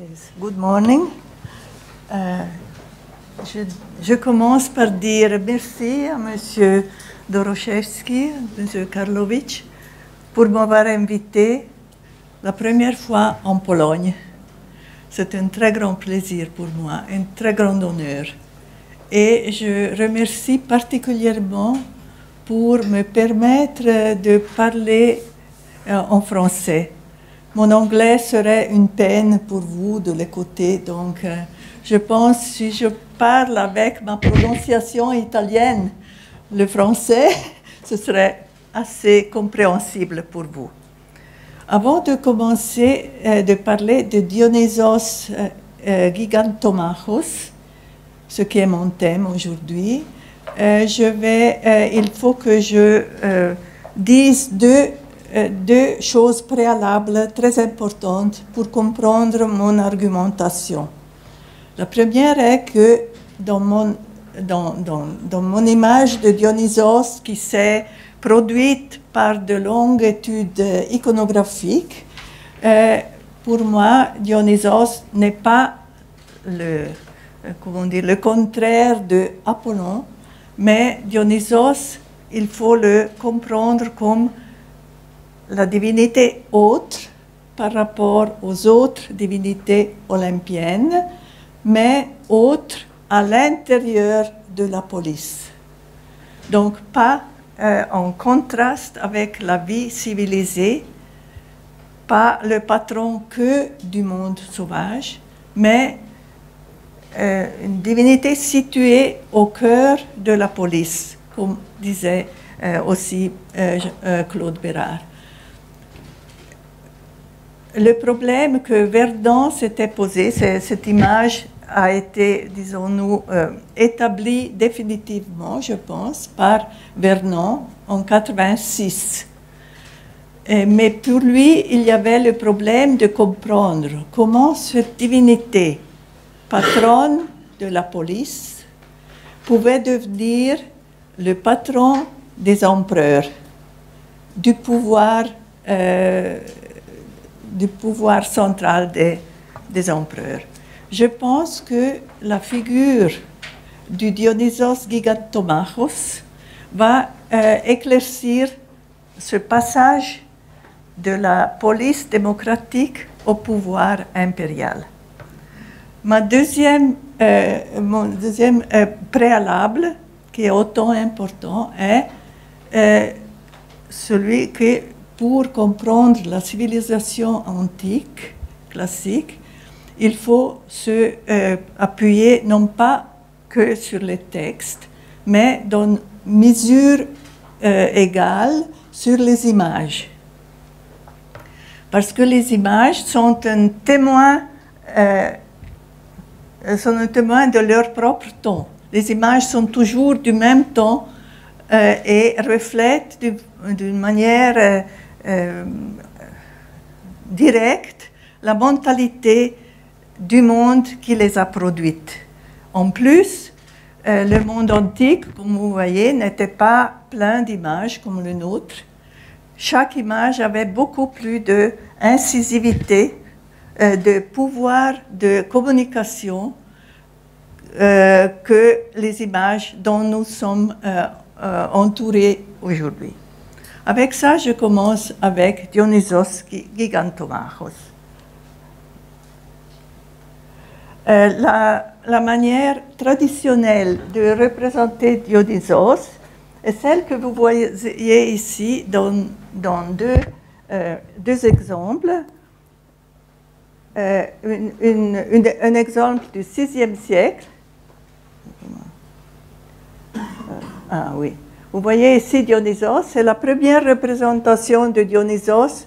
Yes. Good morning. Je commence par dire merci à M. Doroszewski, M. Karlowicz, pour m'avoir invité la première fois en Pologne. C'est un très grand plaisir pour moi, un très grand honneur. Et je remercie particulièrement pour me permettre de parler en français. Mon anglais serait une peine pour vous de l'écouter, donc je pense que si je parle avec ma prononciation italienne, le français, ce serait assez compréhensible pour vous. Avant de commencer de parler de Dionysos Gigantomachos, ce qui est mon thème aujourd'hui, il faut que je dise deux choses préalables très importantes pour comprendre mon argumentation. La première est que dans mon image de Dionysos qui s'est produite par de longues études iconographiques, pour moi, Dionysos n'est pas le contraire de Apollon, mais Dionysos, il faut le comprendre comme la divinité autre par rapport aux autres divinités olympiennes, mais autre à l'intérieur de la police. Donc pas en contraste avec la vie civilisée, pas le patron que du monde sauvage, mais une divinité située au cœur de la police, comme disait aussi Claude Bérard. Le problème que Verdon s'était posé, cette image a été, disons-nous, établie définitivement, je pense, par Vernon en 1986. Mais pour lui, il y avait le problème de comprendre comment cette divinité, patronne de la police, pouvait devenir le patron des empereurs, du pouvoir central des empereurs. Je pense que la figure du Dionysos Gigantomachos va éclaircir ce passage de la police démocratique au pouvoir impérial. Mon deuxième préalable, qui est autant important, est celui que pour comprendre la civilisation antique, classique, il faut se appuyer non pas que sur les textes, mais dans mesure égale sur les images. Parce que les images sont un témoin de leur propre temps. Les images sont toujours du même temps et reflètent d'une manière directe la mentalité du monde qui les a produites. En plus, le monde antique, comme vous voyez, n'était pas plein d'images comme le nôtre. Chaque image avait beaucoup plus d'incisivité, de pouvoir de communication que les images dont nous sommes entourés aujourd'hui. Avec ça, je commence avec Dionysos Gigantomachos. La manière traditionnelle de représenter Dionysos est celle que vous voyez ici dans deux exemples. Un exemple du VIe siècle. Ah oui. Vous voyez ici Dionysos, c'est la première représentation de Dionysos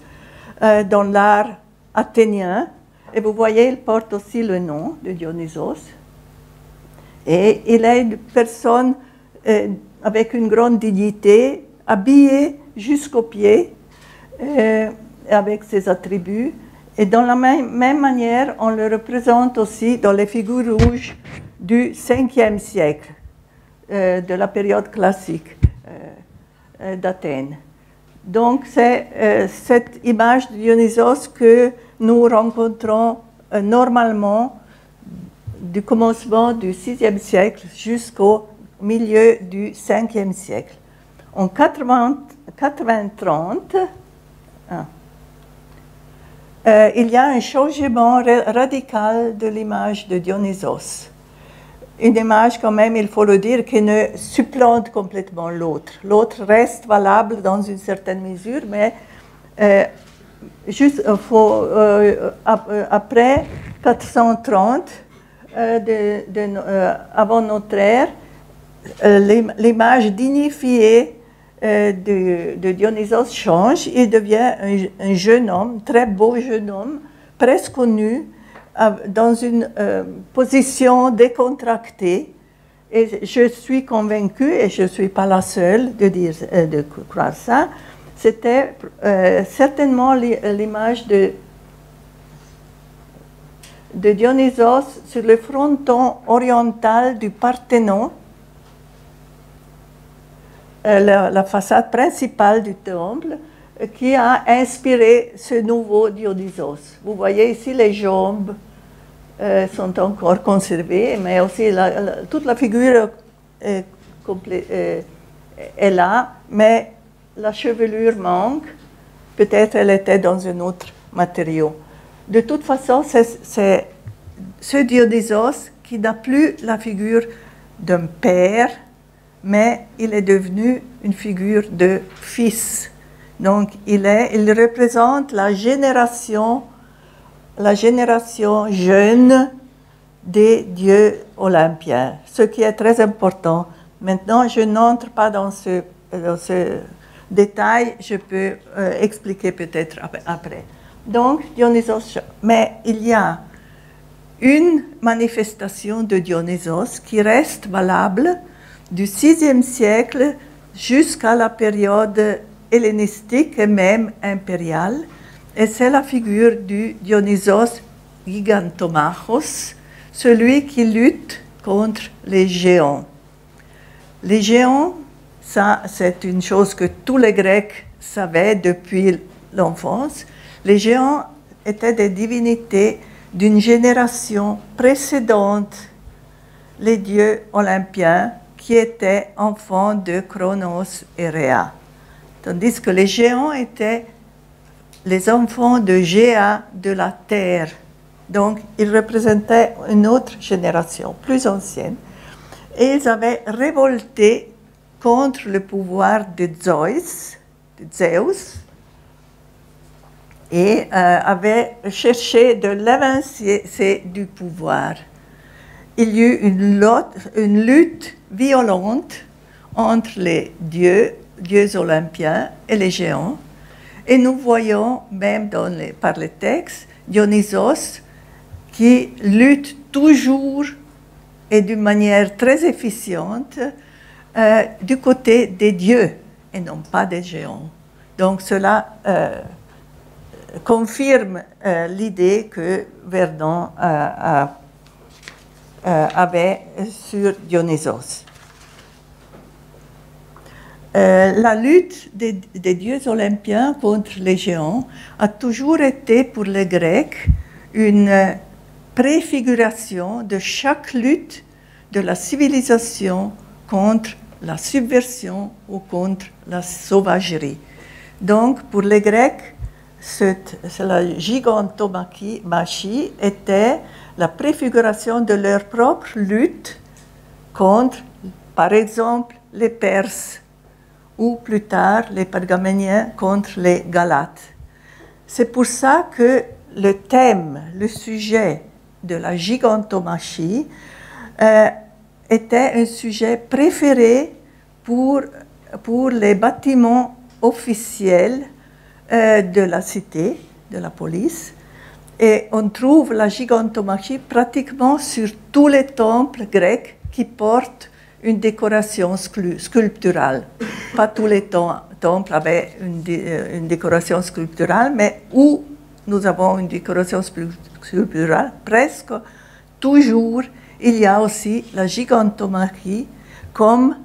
dans l'art athénien. Et vous voyez, il porte aussi le nom de Dionysos. Et il est une personne avec une grande dignité, habillée jusqu'aux pieds, avec ses attributs. Et dans la même manière, on le représente aussi dans les figures rouges du Ve siècle, de la période classique d'Athènes. Donc c'est cette image de Dionysos que nous rencontrons normalement du commencement du VIe siècle jusqu'au milieu du Ve siècle. En 80-30, il y a un changement radical de l'image de Dionysos. Une image, quand même, il faut le dire, qui ne supplante complètement l'autre. L'autre reste valable dans une certaine mesure, mais juste après 430, avant notre ère, l'image dignifiée de Dionysos change. Il devient un jeune homme, très beau jeune homme, presque nu, dans une position décontractée. Et je suis convaincue, et je ne suis pas la seule de croire ça, c'était certainement l'image de Dionysos sur le fronton oriental du Parthénon, la façade principale du temple, qui a inspiré ce nouveau Dionysos. Vous voyez ici, les jambes sont encore conservées, mais aussi toute la figure est là, mais la chevelure manque. Peut-être elle était dans un autre matériau. De toute façon, c'est ce Dionysos qui n'a plus la figure d'un père, mais il est devenu une figure de fils. Donc, il représente la génération jeune des dieux olympiens, ce qui est très important. Maintenant, je n'entre pas dans ce détail, je peux expliquer peut-être après. Donc, Dionysos, mais il y a une manifestation de Dionysos qui reste valable du VIe siècle jusqu'à la période hellénistique et même impériale, et c'est la figure du Dionysos Gigantomachos, celui qui lutte contre les géants. Les géants, ça c'est une chose que tous les Grecs savaient depuis l'enfance. Les géants étaient des divinités d'une génération précédente, les dieux olympiens, qui étaient enfants de Cronos et Rhea. Tandis que les géants étaient les enfants de Géa de la terre. Donc, ils représentaient une autre génération, plus ancienne. Et ils avaient révolté contre le pouvoir de Zeus, et avaient cherché de l'évincer du pouvoir. Il y eut une lutte violente entre les dieux olympiens et les géants. Et nous voyons, même par les textes, Dionysos qui lutte toujours et d'une manière très efficiente du côté des dieux et non pas des géants. Donc cela confirme l'idée que Verdon avait sur Dionysos. La lutte des dieux olympiens contre les géants a toujours été pour les Grecs une préfiguration de chaque lutte de la civilisation contre la subversion ou contre la sauvagerie. Donc, pour les Grecs, la gigantomachie était la préfiguration de leur propre lutte contre, par exemple, les Perses, ou plus tard les Pergaméniens contre les Galates. C'est pour ça que le thème, le sujet de la gigantomachie était un sujet préféré pour les bâtiments officiels de la cité, de la police. Et on trouve la gigantomachie pratiquement sur tous les temples grecs qui portent une décoration sculpturale. Pas tous les temples avaient une décoration sculpturale, mais où nous avons une décoration sculpturale, presque toujours, il y a aussi la gigantomachie comme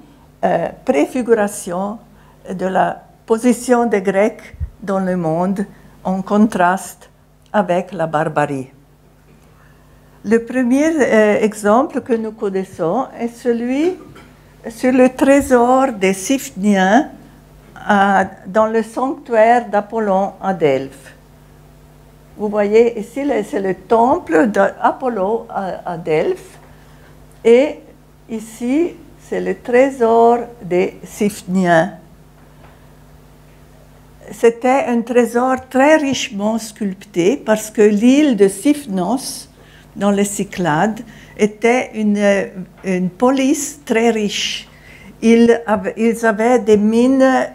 préfiguration de la position des Grecs dans le monde en contraste avec la barbarie. Le premier exemple que nous connaissons est celui sur le trésor des Siphniens dans le sanctuaire d'Apollon à Delphes. Vous voyez ici, c'est le temple d'Apollon à Delphes. Et ici, c'est le trésor des Siphniens. C'était un trésor très richement sculpté parce que l'île de Siphnos, dans les Cyclades, était une police très riche. Ils avaient des mines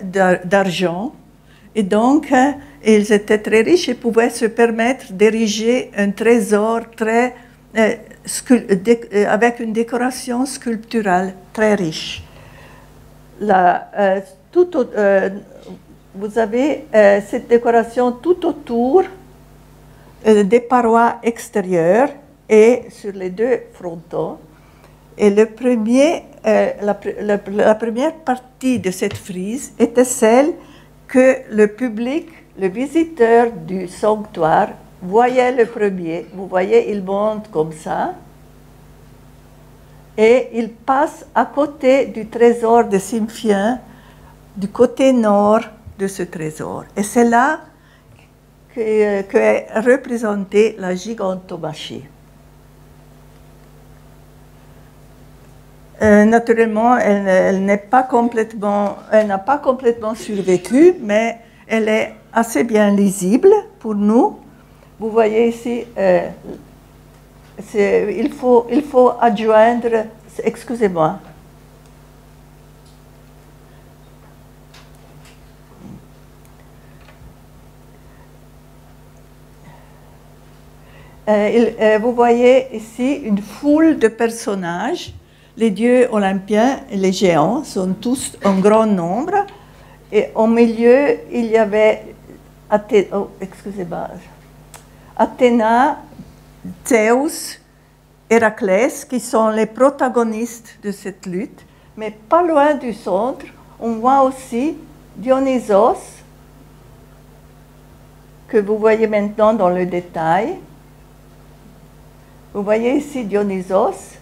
d'argent et donc ils étaient très riches et pouvaient se permettre d'ériger un trésor très, avec une décoration sculpturale très riche. Vous avez cette décoration tout autour des parois extérieures et sur les deux frontons. Et la première partie de cette frise était celle que le public, le visiteur du sanctuaire, voyait le premier. Vous voyez, il monte comme ça. Et il passe à côté du trésor de Symphien, du côté nord de ce trésor. Et c'est là qu'est représentée la gigantomachie. Naturellement, elle n'a pas complètement survécu, mais elle est assez bien lisible pour nous. Vous voyez ici, il faut adjoindre, excusez-moi. Vous voyez ici une foule de personnages. Les dieux olympiens et les géants sont tous en grand nombre. Et au milieu, il y avait Athéna, Zeus, Héraclès, qui sont les protagonistes de cette lutte. Mais pas loin du centre, on voit aussi Dionysos, que vous voyez maintenant dans le détail. Vous voyez ici Dionysos,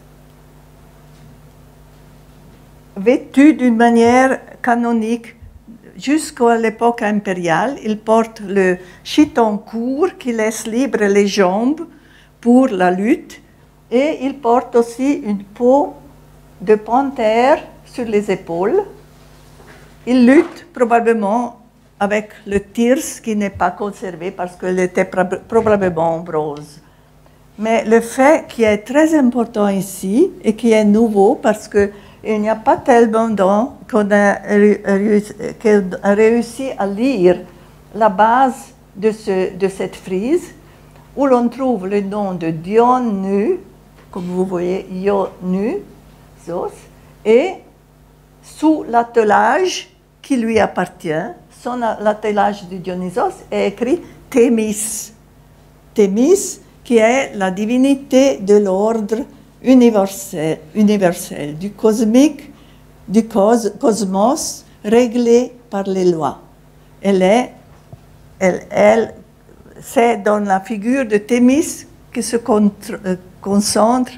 vêtu d'une manière canonique jusqu'à l'époque impériale. Il porte le chiton court qui laisse libre les jambes pour la lutte et il porte aussi une peau de panthère sur les épaules. Il lutte probablement avec le thyrse qui n'est pas conservé parce qu'il était probablement en bronze. Mais le fait qui est très important ici et qui est nouveau parce qu'il n'y a pas tellement de temps qu'on a réussi à lire la base de cette frise où l'on trouve le nom de Dionysos, comme vous voyez, Dionysos, et sous l'attelage qui lui appartient, l'attelage de Dionysos est écrit Thémis. Thémis, qui est la divinité de l'ordre universel, du cosmique, du cosmos réglé par les lois. C'est dans la figure de Thémis que se concentre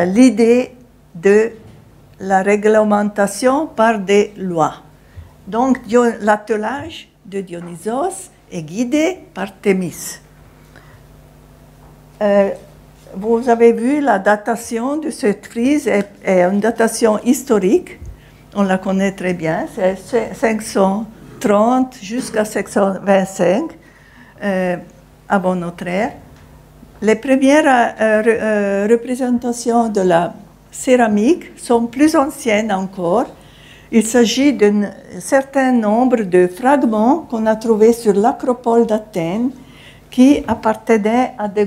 l'idée de la réglementation par des lois. Donc l'attelage de Dionysos est guidé par Thémis. Vous avez vu la datation de cette frise est une datation historique. On la connaît très bien. C'est 530 jusqu'à 525 avant notre ère. Les premières représentations de la céramique sont plus anciennes encore. Il s'agit d'un certain nombre de fragments qu'on a trouvés sur l'acropole d'Athènes qui appartenaient à de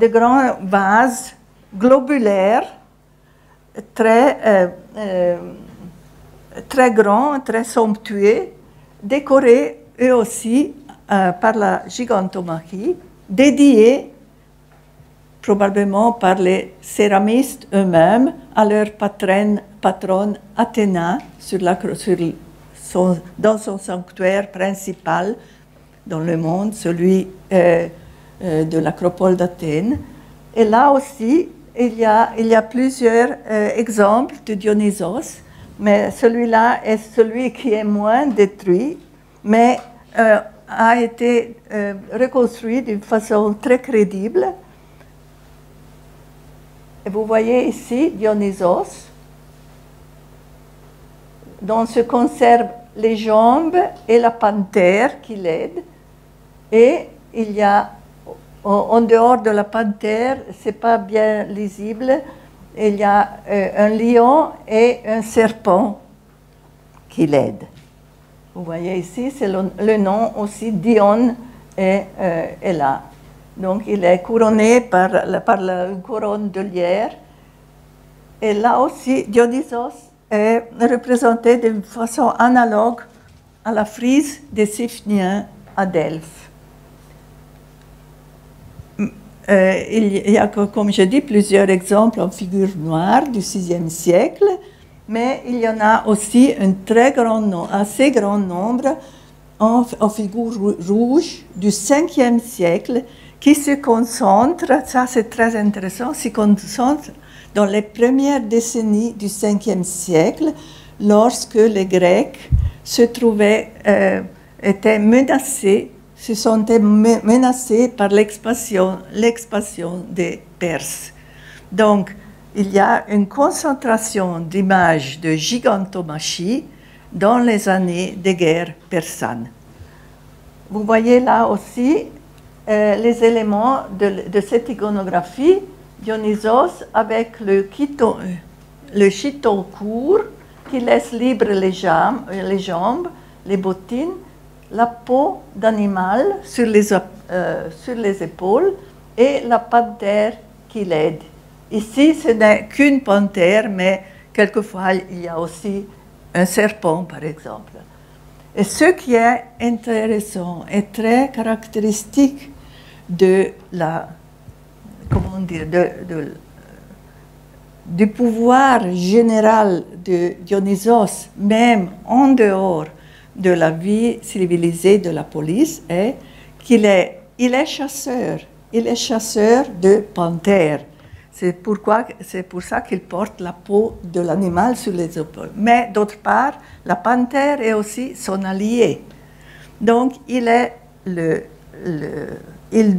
grands vases globulaires très grands, très somptueux, décorés eux aussi par la gigantomachie, dédiés probablement par les céramistes eux-mêmes à leur patronne Athéna dans son sanctuaire principal dans le monde, celui de l'acropole d'Athènes. Et là aussi, il y a plusieurs exemples de Dionysos, mais celui-là est celui qui est moins détruit, mais a été reconstruit d'une façon très crédible. Et vous voyez ici Dionysos, dont se conservent les jambes et la panthère qui l'aide. Et il y a, en dehors de la panthère, ce n'est pas bien lisible, il y a un lion et un serpent qui l'aident. Vous voyez ici, c'est le nom aussi, Dion est là. Donc il est couronné par une couronne de lierre. Et là aussi, Dionysos est représenté d'une façon analogue à la frise des Siphniens à Delphes. Il y a, comme je dis, plusieurs exemples en figure noire du VIe siècle, mais il y en a aussi un assez grand nombre en figure rouge du Ve siècle qui se concentre, ça c'est très intéressant, se concentre dans les premières décennies du Ve siècle, lorsque les Grecs étaient menacés, se sentaient menacés par l'expansion des Perses. Donc, il y a une concentration d'images de gigantomachie dans les années des guerres persanes. Vous voyez là aussi les éléments de cette iconographie, Dionysos avec le chiton court qui laisse libre les jambes, les bottines, la peau d'animal sur les épaules et la panthère qui l'aide. Ici, ce n'est qu'une panthère, mais quelquefois, il y a aussi un serpent, par exemple. Et ce qui est intéressant et très caractéristique du pouvoir général de Dionysos, même en dehors de la vie civilisée de la police, est qu'il est chasseur. Il est chasseur de panthères. C'est pour ça qu'il porte la peau de l'animal sur les épaules. Mais d'autre part, la panthère est aussi son allié. Donc, il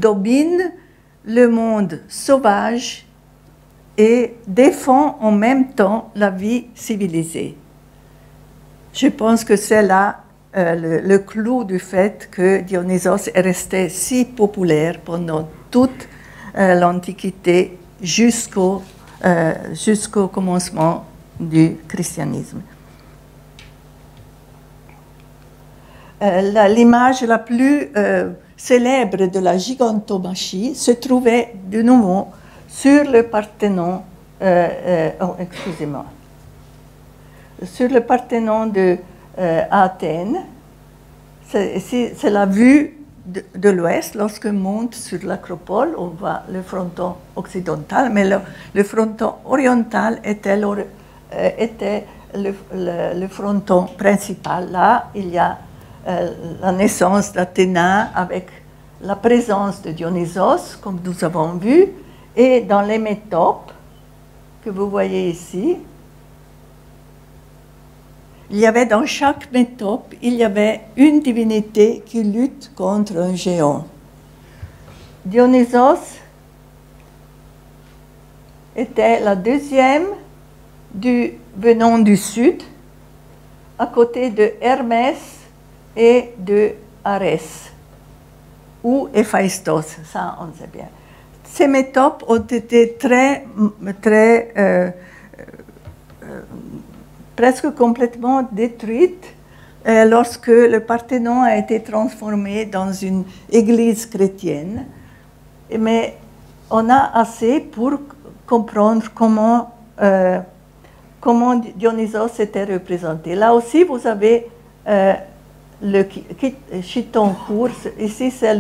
domine le monde sauvage et défend en même temps la vie civilisée. Je pense que c'est là le clou du fait que Dionysos est resté si populaire pendant toute l'Antiquité jusqu'au commencement du christianisme. L'image la plus célèbre de la gigantomachie se trouvait de nouveau sur le Parthénon, excusez-moi, sur le Parthénon d'Athènes. C'est la vue de l'ouest. Lorsqu'on monte sur l'acropole, on voit le fronton occidental, mais le fronton oriental était le fronton principal. Là, il y a la naissance d'Athéna avec la présence de Dionysos, comme nous avons vu, et dans les métopes que vous voyez ici, il y avait dans chaque métope, il y avait une divinité qui lutte contre un géant. Dionysos était la deuxième venant du sud, à côté de Hermès et de Arès, ou Héphaïstos, ça on sait bien. Ces métopes ont été presque complètement détruites lorsque le Parthénon a été transformé dans une église chrétienne. Mais on a assez pour comprendre comment Dionysos était représenté. Là aussi, vous avez le chiton court. Ici, c'est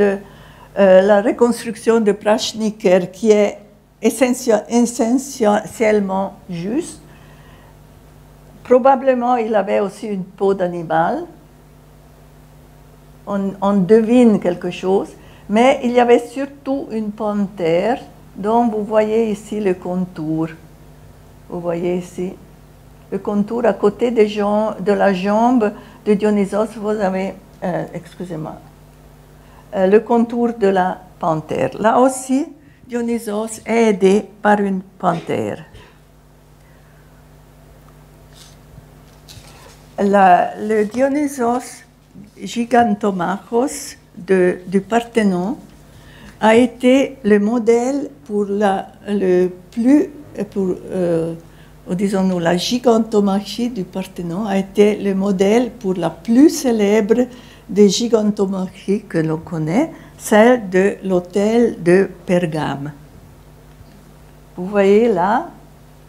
la reconstruction de Prachniker qui est essentiellement juste. Probablement, il avait aussi une peau d'animal. On devine quelque chose. Mais il y avait surtout surtout une panthère dont vous voyez ici le contour. Vous voyez ici le contour à côté de la jambe de Dionysos. Vous avez, excusez-moi, le contour de la panthère. Là aussi, Dionysos est aidé par une panthère. Le Dionysos gigantomachos du Parthénon a été le modèle pour disons-nous, la gigantomachie du Parthénon a été le modèle pour la plus célèbre des gigantomachies que l'on connaît, celle de l'autel de Pergame. Vous voyez là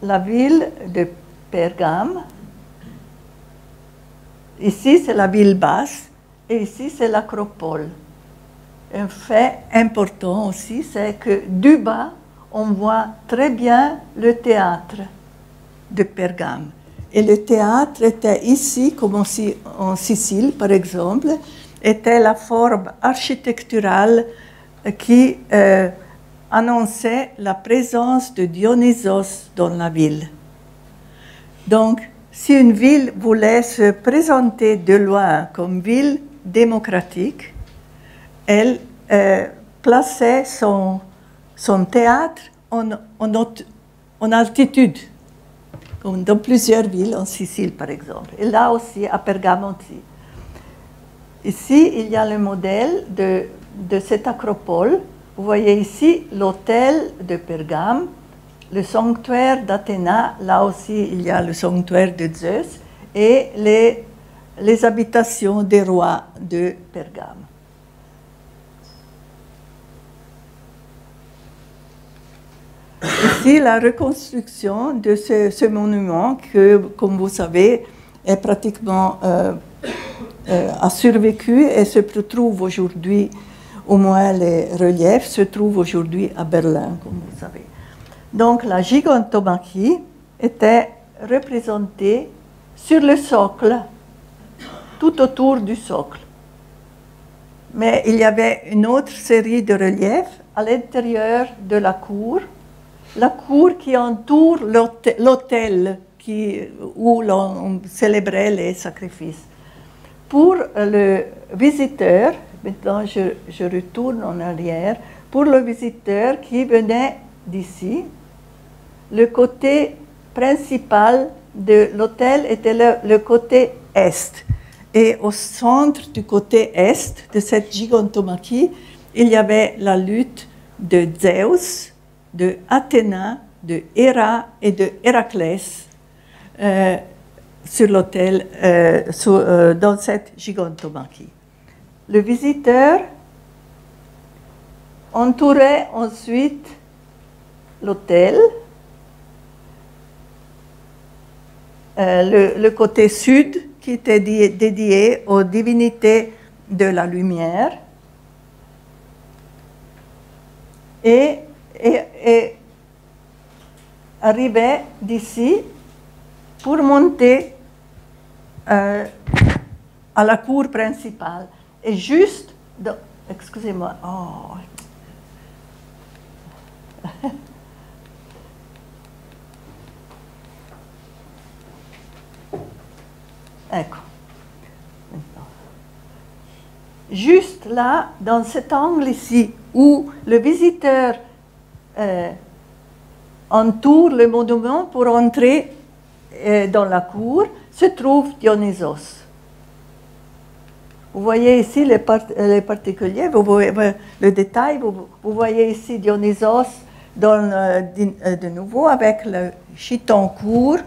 la ville de Pergame. Ici, c'est la ville basse et ici, c'est l'acropole. Un fait important aussi, c'est que du bas, on voit très bien le théâtre de Pergame. Et le théâtre était ici, comme en Sicile par exemple, était la forme architecturale qui annonçait la présence de Dionysos dans la ville. Donc, si une ville voulait se présenter de loin comme ville démocratique, elle plaçait son théâtre en altitude, comme dans plusieurs villes, en Sicile par exemple, et là aussi à Pergame aussi. Ici, il y a le modèle de cette acropole. Vous voyez ici l'autel de Pergame, le sanctuaire d'Athéna, là aussi il y a le sanctuaire de Zeus, et les habitations des rois de Pergame. Ici, la reconstruction de ce monument que, comme vous savez, est pratiquement a survécu et se trouve aujourd'hui, au moins les reliefs, se trouvent aujourd'hui à Berlin, comme vous savez. Donc la gigantomachie était représentée sur le socle, tout autour du socle. Mais il y avait une autre série de reliefs à l'intérieur de la cour qui entoure l'autel où l'on célébrait les sacrifices. Pour le visiteur, maintenant je retourne en arrière, pour le visiteur qui venait d'ici, le côté principal de l'autel était le côté est. Et au centre du côté est de cette gigantomachie, il y avait la lutte de Zeus, de Athéna, de Héra et de Héraclès sur l'autel, dans cette gigantomachie. Le visiteur entourait ensuite l'autel, le côté sud qui était dédié aux divinités de la lumière et arrivait d'ici pour monter à la cour principale. Et juste, excusez-moi, oh. Ecco. Juste là, dans cet angle ici, où le visiteur entoure le monument pour entrer dans la cour, se trouve Dionysos. Vous voyez ici les particuliers, vous voyez le détail, vous voyez ici Dionysos de nouveau avec le chiton court,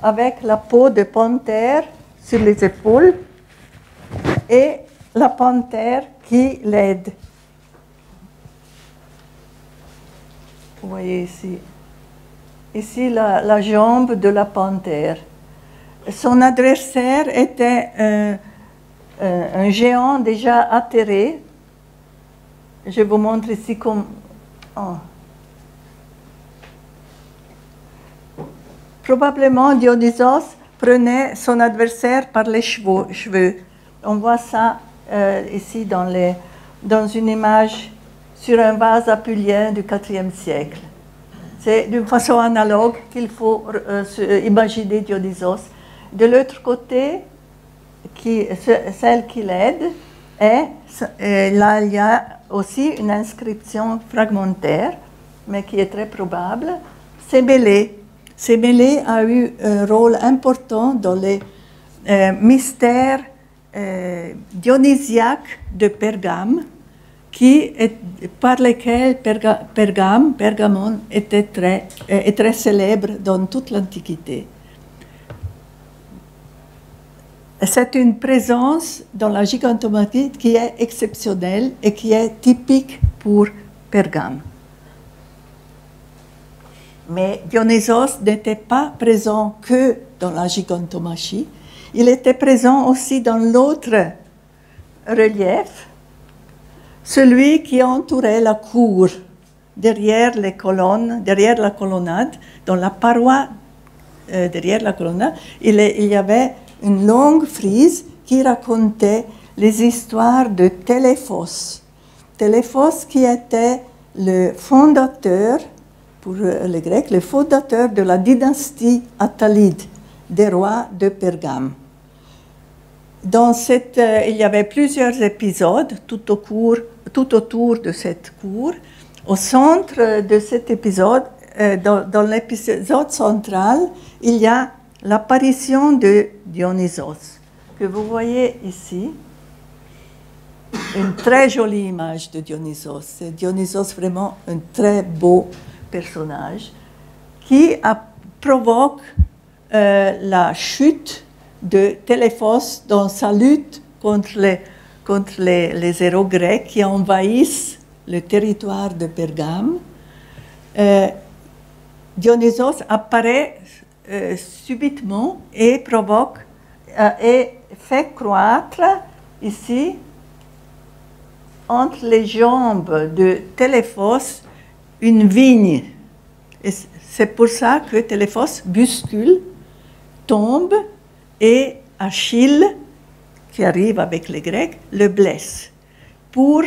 avec la peau de panthère sur les épaules et la panthère qui l'aide. Vous voyez ici la jambe de la panthère. Son adversaire était un géant déjà atterré. Je vous montre ici comme... Oh. Probablement Dionysos prenait son adversaire par les cheveux. On voit ça ici dans une image sur un vase apulien du IVe siècle. C'est d'une façon analogue qu'il faut imaginer Dionysos. De l'autre côté, celle qui l'aide, là il y a aussi une inscription fragmentaire, mais qui est très probable, Cébélé. Cébélé a eu un rôle important dans les mystères dionysiaques de Pergame, par lesquels Pergamon est très célèbre dans toute l'Antiquité. C'est une présence dans la gigantomachie qui est exceptionnelle et qui est typique pour Pergame. Mais Dionysos n'était pas présent que dans la gigantomachie, il était présent aussi dans l'autre relief, celui qui entourait la cour, derrière les colonnes, derrière la colonnade, dans la paroi derrière la colonnade, il y avait une longue frise qui racontait les histoires de Téléphos. Téléphos qui était le fondateur, pour les Grecs, le fondateur de la dynastie attalide des rois de Pergame. Il y avait plusieurs épisodes tout autour de cette cour. Au centre de cet épisode, dans l'épisode central, il y a l'apparition de Dionysos, que vous voyez ici. Une très jolie image de Dionysos. C'est Dionysos vraiment un très beau personnage qui provoque la chute de Téléphos dans sa lutte contre les héros grecs qui envahissent le territoire de Pergame. Dionysos apparaît subitement et provoque et fait croître ici entre les jambes de Téléphos une vigne. Et c'est pour ça que Téléphos bouscule, tombe, et Achille, qui arrive avec les Grecs, le blesse pour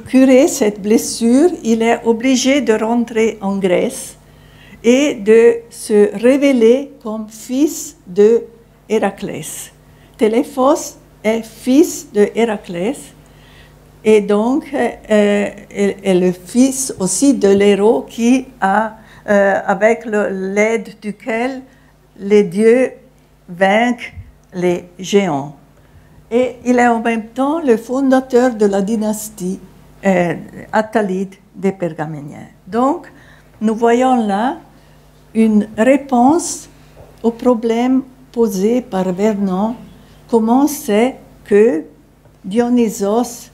curer cette blessure, il est obligé de rentrer en Grèce et de se révéler comme fils de Héraclès. Téléphos est fils de Héraclès et donc est le fils aussi de l'héros qui a, avec l'aide duquel les dieux vainquent les géants. Et il est en même temps le fondateur de la dynastie attalide des Pergaméniens. Donc, nous voyons là une réponse au problème posé par Vernon, comment c'est que Dionysos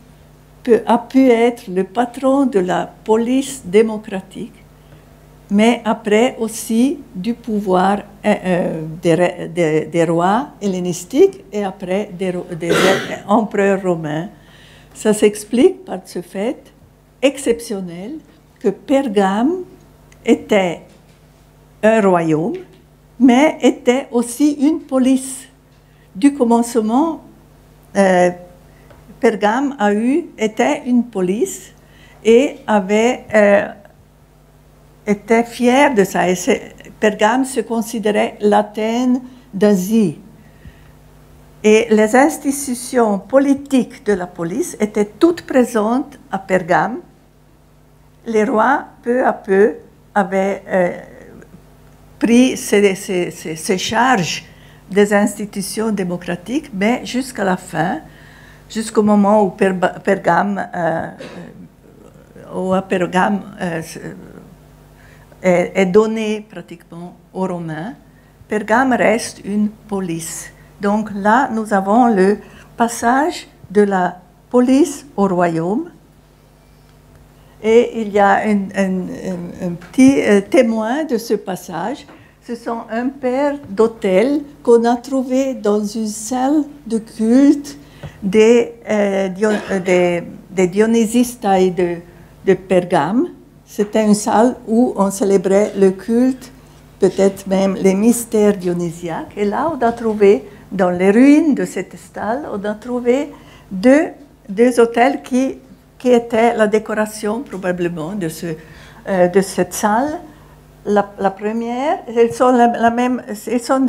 a pu être le patron de la police démocratique, mais après aussi du pouvoir des rois hellénistiques et après des empereurs romains. Ça s'explique par ce fait exceptionnel que Pergame était un royaume, mais était aussi une police. Du commencement, Pergame était une police et était fier de ça. Et Pergame se considérait l'Athènes d'Asie. Et les institutions politiques de la police étaient toutes présentes à Pergame. Les rois, peu à peu, avaient pris ces charges des institutions démocratiques, mais jusqu'à la fin, jusqu'au moment où Pergame est donné pratiquement aux Romains, Pergame reste une police. Donc là, nous avons le passage de la police au royaume. Et il y a un petit témoin de ce passage. Ce sont un père d'autel qu'on a trouvé dans une salle de culte des Dionysistae de Pergame. C'était une salle où on célébrait le culte peut-être même les mystères dionysiaques. Et là, on a trouvé, dans les ruines de cette stèle, on a trouvé deux autels qui étaient la décoration probablement de cette salle. La première, elles sont la même, elles sont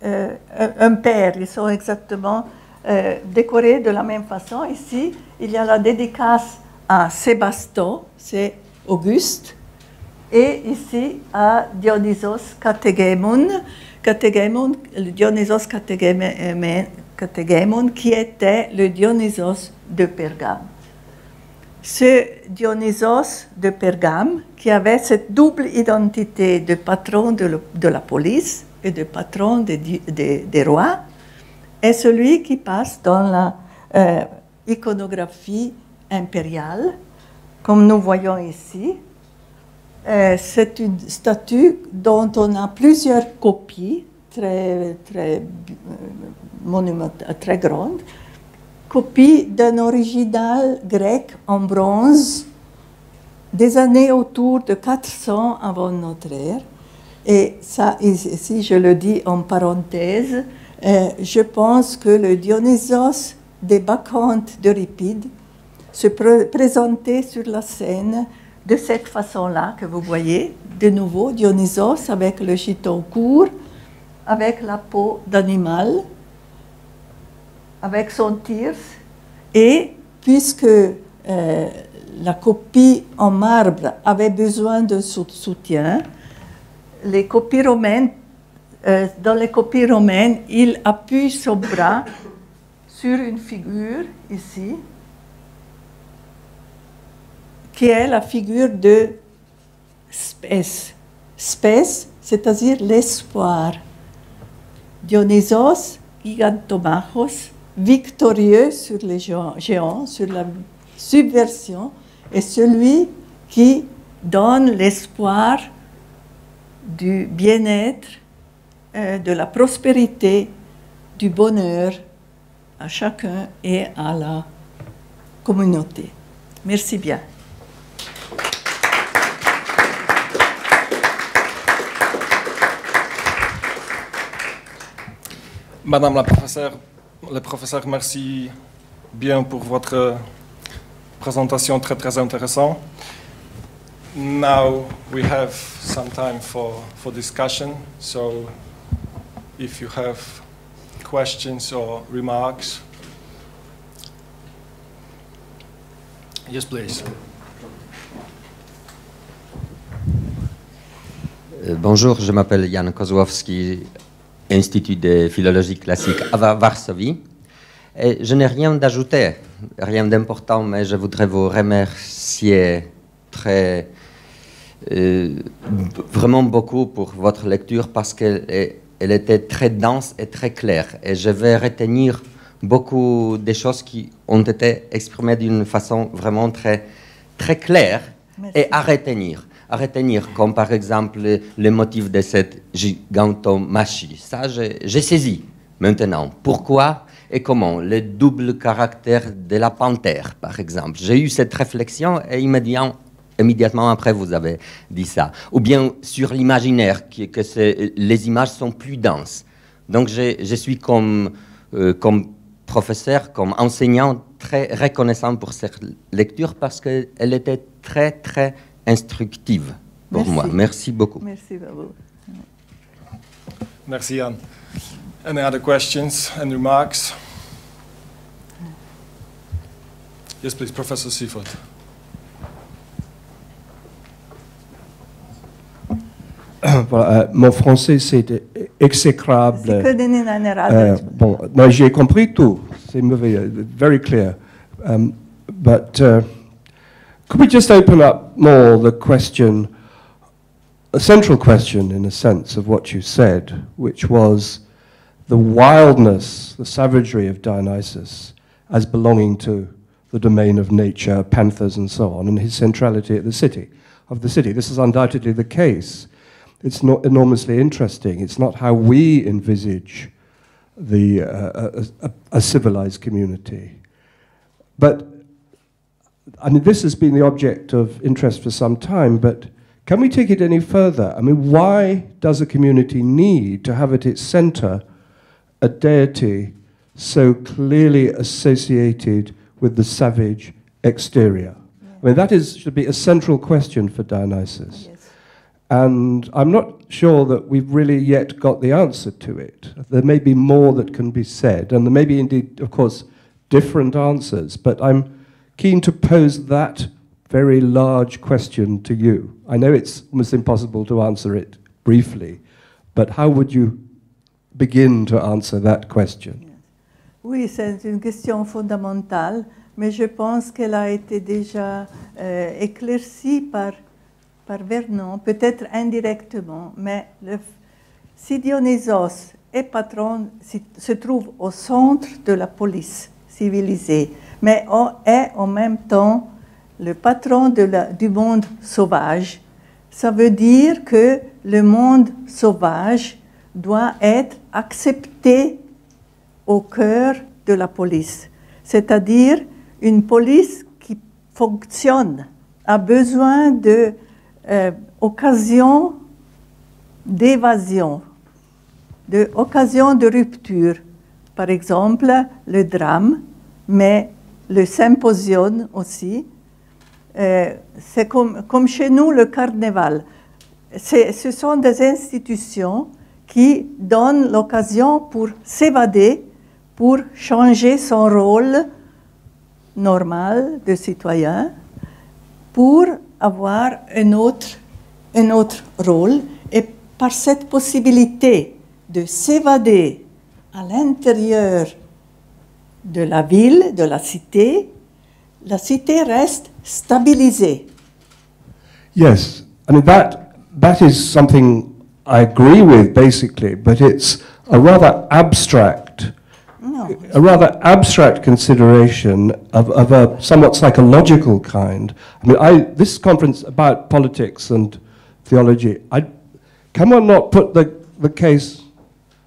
un pair, ils sont exactement décorés de la même façon. Ici, il y a la dédicace à Sébastien, c'est Auguste, et ici à Dionysos Kategémon, le Dionysos Kategémon qui était le Dionysos de Pergame. Ce Dionysos de Pergame, qui avait cette double identité de patron de la police et de patron des rois, est celui qui passe dans la iconographie impériale, comme nous voyons ici. C'est une statue dont on a plusieurs copies, très grandes, copie d'un original grec en bronze des années autour de 400 avant notre ère. Et ça, ici, je le dis en parenthèse, je pense que le Dionysos des Bacchantes d'Euripide se présentait sur la scène de cette façon-là que vous voyez. De nouveau, Dionysos avec le chiton court, avec la peau d'animal, avec son tirse, et puisque la copie en marbre avait besoin de soutien, les copies romaines, dans les copies romaines, il appuie son bras sur une figure, ici, qui est la figure de Spes. Spes, c'est-à-dire l'espoir. Dionysos gigantomachos, victorieux sur les géants, sur la subversion, est celui qui donne l'espoir du bien-être, de la prospérité, du bonheur à chacun et à la communauté. Merci bien. Madame la professeure, merci bien pour votre présentation très intéressante. Now we have some time for discussion, so if you have questions or remarks. Yes, please. Bonjour, je m'appelle Jan Kozłowski, Institut de philologie classique à Varsovie. Et je n'ai rien d'ajouter, rien d'important, mais je voudrais vous remercier vraiment beaucoup pour votre lecture parce qu'elle était très dense et très claire. Et je vais retenir beaucoup des choses qui ont été exprimées d'une façon vraiment très claire. Merci. Et à retenir, comme par exemple le motif de cette gigantomachie. Ça, j'ai saisi maintenant. Pourquoi et comment? Le double caractère de la panthère, par exemple. J'ai eu cette réflexion et immédiatement après, vous avez dit ça. Ou bien sur l'imaginaire, que les images sont plus denses. Donc, je suis comme professeur, comme enseignant, très reconnaissant pour cette lecture parce qu'elle était très instructive pour moi. Merci beaucoup. Merci à vous. Merci, Jan. Any other questions and remarks? Yes, please, Professor Seifert. Voilà, mon français, c'est exécrable. Bon, moi, j'ai compris tout. C'est mauvais, very clear. But could we just open up more the question, a central question in a sense of what you said, which was the wildness, the savagery of Dionysus as belonging to the domain of nature, panthers and so on, and his centrality of the city. This is undoubtedly the case. It's not enormously interesting. It's not how we envisage a civilized community. But I mean, this has been the object of interest for some time, but Can we take it any further? I mean, why does a community need to have at its center a deity so clearly associated with the savage exterior? I mean, that should be a central question for Dionysus. Yes. And I'm not sure that we've really yet got the answer to it. There may be more that can be said, and there may be indeed, of course, different answers, but I'm keen to pose that very large question to you. I know it's almost impossible to answer it briefly, but how would you begin to answer that question? Yes. Oui, c'est une question fondamentale, mais je pense qu'elle a été déjà éclaircie par Vernon, peut-être indirectement, mais si Dionysos est patron, se trouve au centre de la police civilisée, mais est en même temps le patron du monde sauvage, ça veut dire que le monde sauvage doit être accepté au cœur de la police. C'est-à-dire une police qui fonctionne, a besoin d'occasions d'évasion, d'occasions de rupture. Par exemple, le drame, mais le symposium aussi. C'est comme chez nous le carnaval. Ce sont des institutions qui donnent l'occasion pour s'évader, pour changer son rôle normal de citoyen, pour avoir un autre rôle. Et par cette possibilité de s'évader à l'intérieur de la ville, de la cité reste stabilisée. Yes, I mean that is something I agree with basically, but it's a rather abstract consideration of a somewhat psychological kind. I mean, this conference about politics and theology, can one not put the case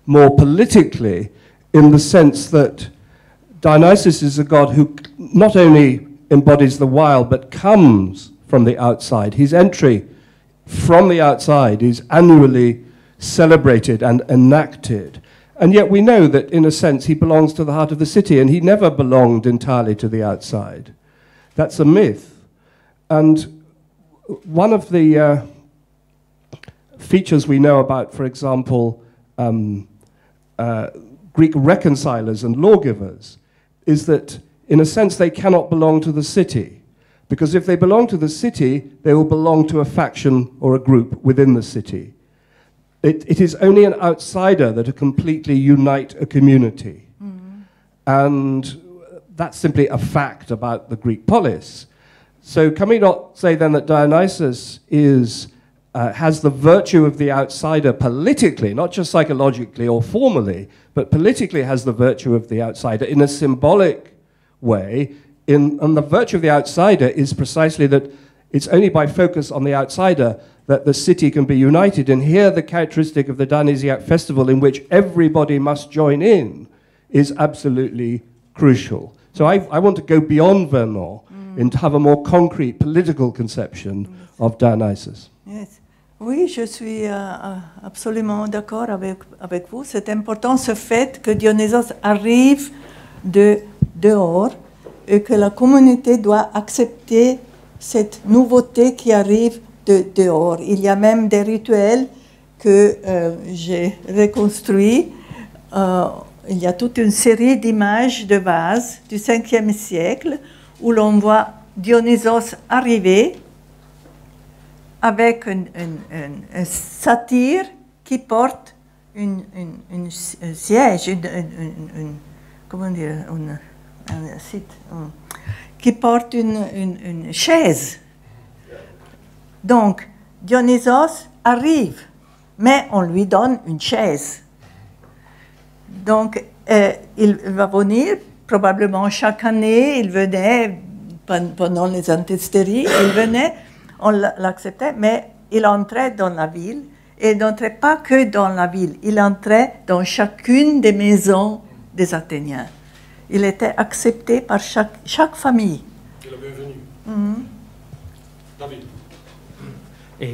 more politically in the sense that Dionysus is a god who not only embodies the wild, but comes from the outside. His entry from the outside is annually celebrated and enacted. And yet we know that, in a sense, he belongs to the heart of the city, and he never belonged entirely to the outside. That's a myth. And one of the features we know about, for example, Greek reconcilers and lawgivers, is that, in a sense, they cannot belong to the city. Because if they belong to the city, they will belong to a faction or a group within the city. It is only an outsider that can completely unite a community. Mm-hmm. And that's simply a fact about the Greek polis. So can we not say then that Dionysus has the virtue of the outsider politically, not just psychologically or formally, but politically has the virtue of the outsider in a symbolic way, and the virtue of the outsider is precisely that it's only by focus on the outsider that the city can be united. And here the characteristic of the Dionysiac festival, in which everybody must join in, is absolutely crucial. So I want to go beyond Vernon and have a more concrete political conception of Dionysus. Yes. Oui, je suis absolument d'accord avec vous. C'est important ce fait que Dionysos arrive de dehors et que la communauté doit accepter cette nouveauté qui arrive de dehors. Il y a même des rituels que j'ai reconstruits. Il y a toute une série d'images de vases du 5e siècle où l'on voit Dionysos arriver avec un satyre qui porte un siège, comment dire, qui porte une chaise. Donc, Dionysos arrive, mais on lui donne une chaise. Donc, il va venir, probablement chaque année, il venait, pendant les antésteries, il venait, on l'acceptait, mais il entrait dans la ville, et il n'entrait pas que dans la ville, il entrait dans chacune des maisons des Athéniens. Il était accepté par chaque famille. C'est la bienvenue. Mm-hmm. David.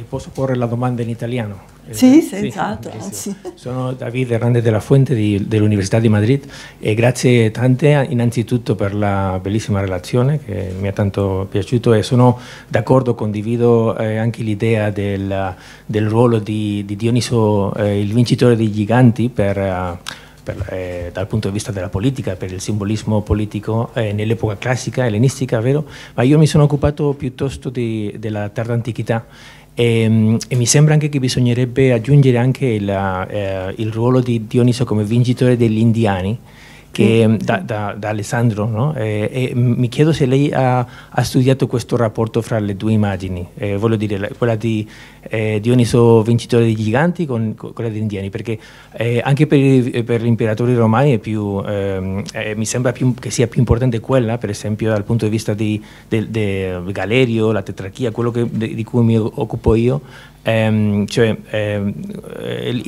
Posso porre la domanda in italiano? Sì, senz'altro. Sì. Sono David Hernández de la Fuente dell'Università di Madrid e grazie tante innanzitutto per la bellissima relazione che mi è tanto piaciuto e sono d'accordo, condivido anche l'idea del ruolo di Dioniso, il vincitore dei giganti dal punto di vista della politica, per il simbolismo politico nell'epoca classica, ellenistica, vero? Ma io mi sono occupato piuttosto della tarda antichità e mi sembra anche che bisognerebbe aggiungere anche il ruolo di Dioniso come vincitore degli indiani, che, da Alessandro, no? E mi chiedo se lei ha studiato questo rapporto fra le due immagini, voglio dire quella di Dioniso vincitore dei giganti con quella degli indiani, perché anche per gli imperatori romani è più, mi sembra che sia più importante quella, per esempio dal punto di vista di Galerio, la tetrarchia, quello di cui mi occupo io, i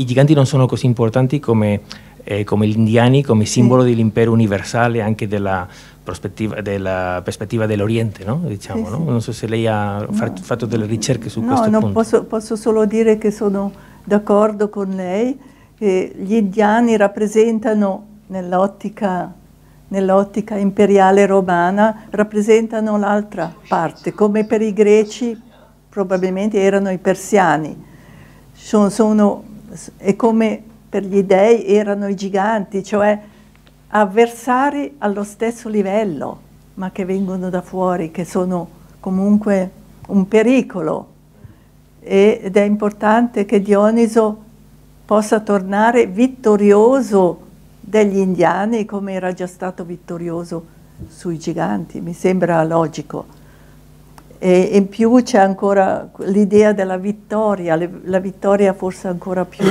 giganti non sono così importanti come gli indiani, come simbolo dell'impero universale, anche della prospettiva dell'Oriente, no? Diciamo, sì, no? Sì. Non so se lei ha fatto delle ricerche su questo punto. No, posso solo dire che sono d'accordo con lei, che gli indiani rappresentano, nell'ottica imperiale romana, rappresentano l'altra parte, come per i greci probabilmente erano i persiani, e come per gli dei erano i giganti, cioè avversari allo stesso livello, ma che vengono da fuori, che sono comunque un pericolo. Ed è importante che Dioniso possa tornare vittorioso degli indiani, come era già stato vittorioso sui giganti, mi sembra logico. E in più c'è ancora l'idea della vittoria, la vittoria forse ancora più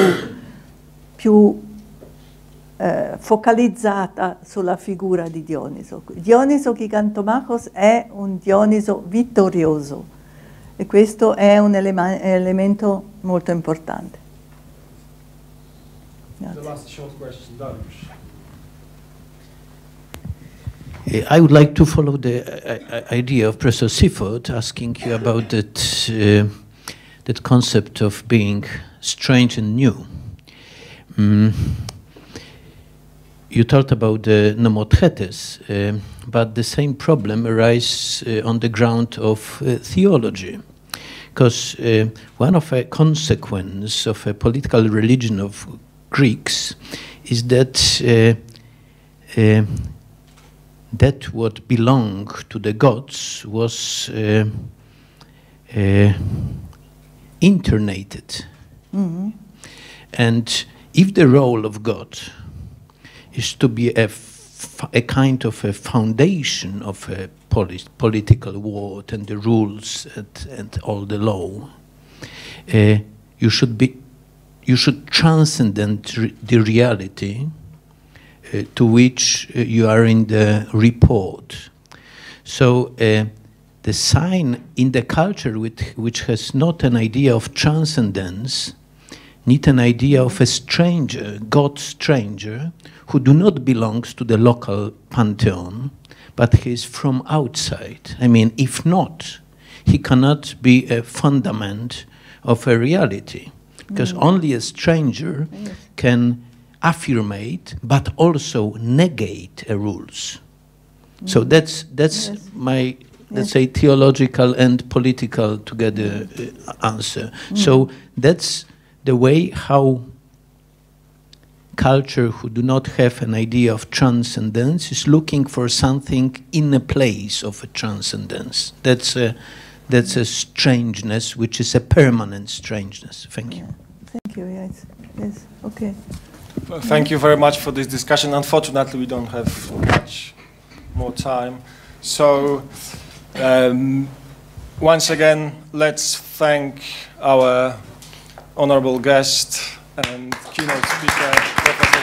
focalizzata sulla figura di Dioniso. Dioniso Gigantomachos è un Dioniso vittorioso e questo è un elemento molto importante. The last short question, Darius. I would like to follow the idea of Professor Seafoot, asking you about that concept of being strange and new. You talked about the Nomotretes, but the same problem arises on the ground of theology. Because one of a consequence of a political religion of Greeks is that that what belonged to the gods was internated. Mm-hmm. And if the role of God is to be a kind of a foundation of a political world and the rules and all the law, you should transcend the reality to which you are in the report. So the sign in the culture which has not an idea of transcendence, need an idea of a stranger, God stranger, who do not belong to the local pantheon, but he is from outside. I mean, if not, he cannot be a fundament of a reality, because only a stranger can affirmate, but also negate rules. So that's my, let's say, theological and political together answer. So that's the way how culture who do not have an idea of transcendence is looking for something in a place of a transcendence. That's a strangeness, which is a permanent strangeness. Thank you. Thank you, yes, okay. Well, thank you very much for this discussion. Unfortunately, we don't have much more time. So, once again, let's thank our honorable guest and keynote speaker, Professor